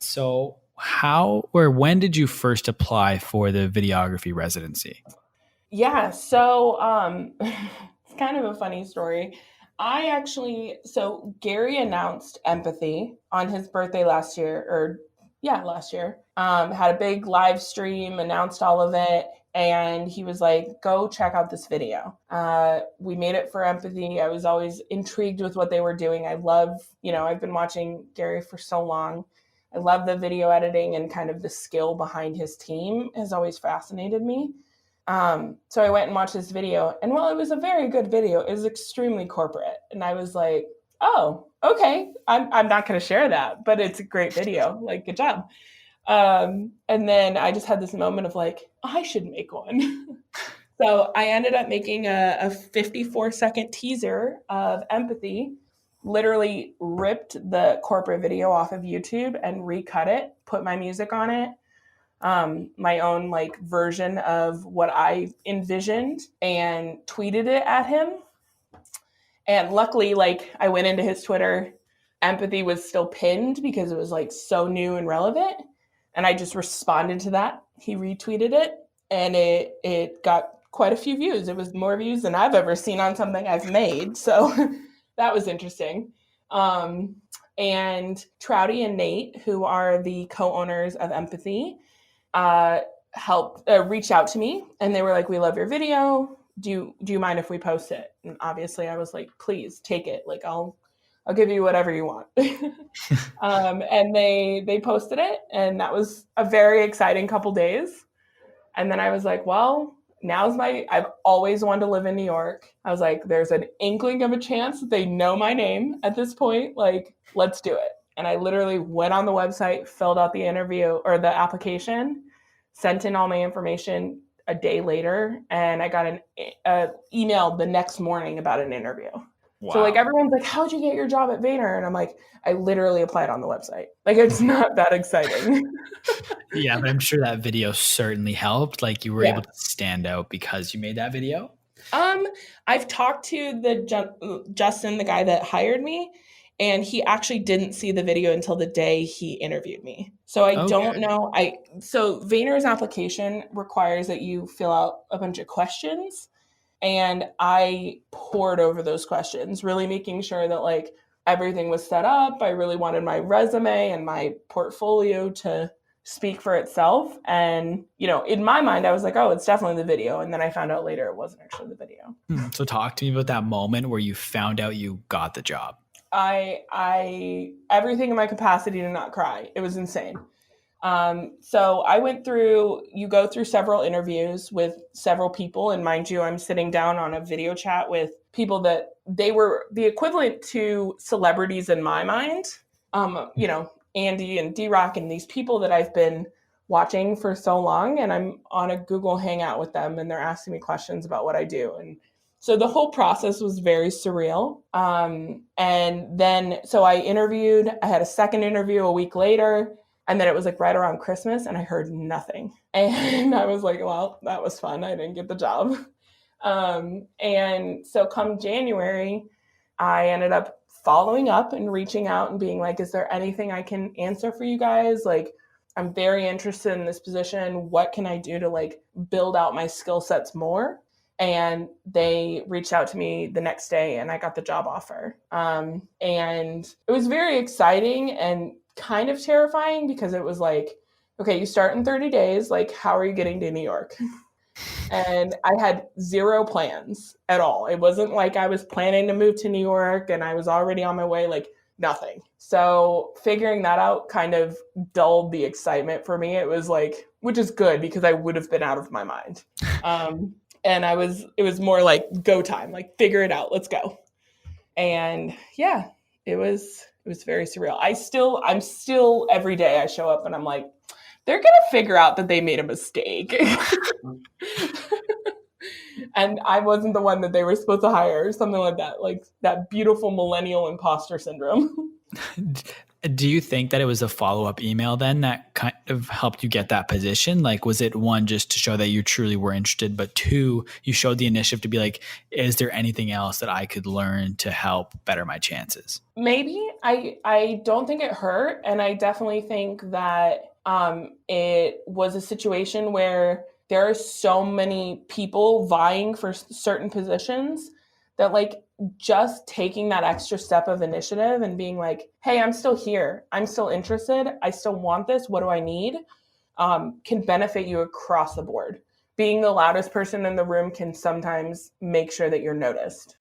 So how or when did you first apply for the videography residency? Yeah, so it's kind of a funny story. So Gary announced Empathy on his birthday last year, or yeah, last year. Had a big live stream, announced all of it, and he was like, go check out this video. We made it for Empathy. I was always intrigued with what they were doing. I've been watching Gary for so long. I love the video editing and kind of the skill behind his team has always fascinated me. So I went and watched this video, and while it was a very good video, it was extremely corporate. And I was like, oh, okay, I'm not going to share that, but it's a great video. Like, good job. And then I just had this moment of like, I should make one. So I ended up making a 54-second teaser of Empathy, literally ripped the corporate video off of YouTube and recut it, put my music on it, my own like version of what I envisioned, and tweeted it at him. And luckily, like, I went into his Twitter, Empathy was still pinned because it was like so new and relevant. And I just responded to that. He retweeted it, and it got quite a few views. It was more views than I've ever seen on something I've made. So that was interesting. And Trouty and Nate, who are the co-owners of Empathy, reached out to me, and they were like, we love your video. Do you mind if we post it? And obviously I was like, please take it. Like, I'll give you whatever you want. And they posted it, and that was a very exciting couple days. And then I was like, well, I've always wanted to live in New York. I was like, there's an inkling of a chance that they know my name at this point. Like, let's do it. And I literally went on the website, filled out the interview or the application, sent in all my information a day later, and I got an email the next morning about an interview. Wow. So like everyone's like, how'd you get your job at Vayner? And I'm like, I literally applied on the website. Like, it's not that exciting. Yeah, but I'm sure that video certainly helped. Like, you were able to stand out because you made that video. I've talked to Justin, the guy that hired me, and he actually didn't see the video until the day he interviewed me. So I don't know. So Vayner's application requires that you fill out a bunch of questions, and I poured over those questions, really making sure that like everything was set up. I really wanted my resume and my portfolio to speak for itself. And, in my mind, I was like, oh, it's definitely the video. And then I found out later it wasn't actually the video. So talk to me about that moment where you found out you got the job. I everything in my capacity to not cry. It was insane. So you go through several interviews with several people. And mind you, I'm sitting down on a video chat with people that they were the equivalent to celebrities in my mind. Andy and D-Rock and these people that I've been watching for so long, and I'm on a Google Hangout with them, and they're asking me questions about what I do. And so the whole process was very surreal. And then, so I had a second interview a week later, and then it was like right around Christmas, and I heard nothing. And I was like, well, that was fun. I didn't get the job. And so come January, I ended up following up and reaching out and being like, is there anything I can answer for you guys? Like, I'm very interested in this position. What can I do to like build out my skill sets more? And they reached out to me the next day, and I got the job offer. And it was very exciting and kind of terrifying because it was like, okay, you start in 30 days. Like, how are you getting to New York? And I had zero plans at all. It wasn't like I was planning to move to New York and I was already on my way, like nothing. So figuring that out kind of dulled the excitement for me. It was like, which is good because I would have been out of my mind. And it was more like go time, like figure it out, let's go. And yeah, it was very surreal. I'm still every day I show up and I'm like, they're going to figure out that they made a mistake. And I wasn't the one that they were supposed to hire or something like that, like that beautiful millennial imposter syndrome. Do you think that it was a follow-up email then that kind of helped you get that position? Like, was it one, just to show that you truly were interested, but two, you showed the initiative to be like, is there anything else that I could learn to help better my chances? Maybe. I don't think it hurt, and I definitely think that it was a situation where there are so many people vying for certain positions that like just taking that extra step of initiative and being like, hey, I'm still here, I'm still interested, I still want this, what do I need, can benefit you across the board. Being the loudest person in the room can sometimes make sure that you're noticed.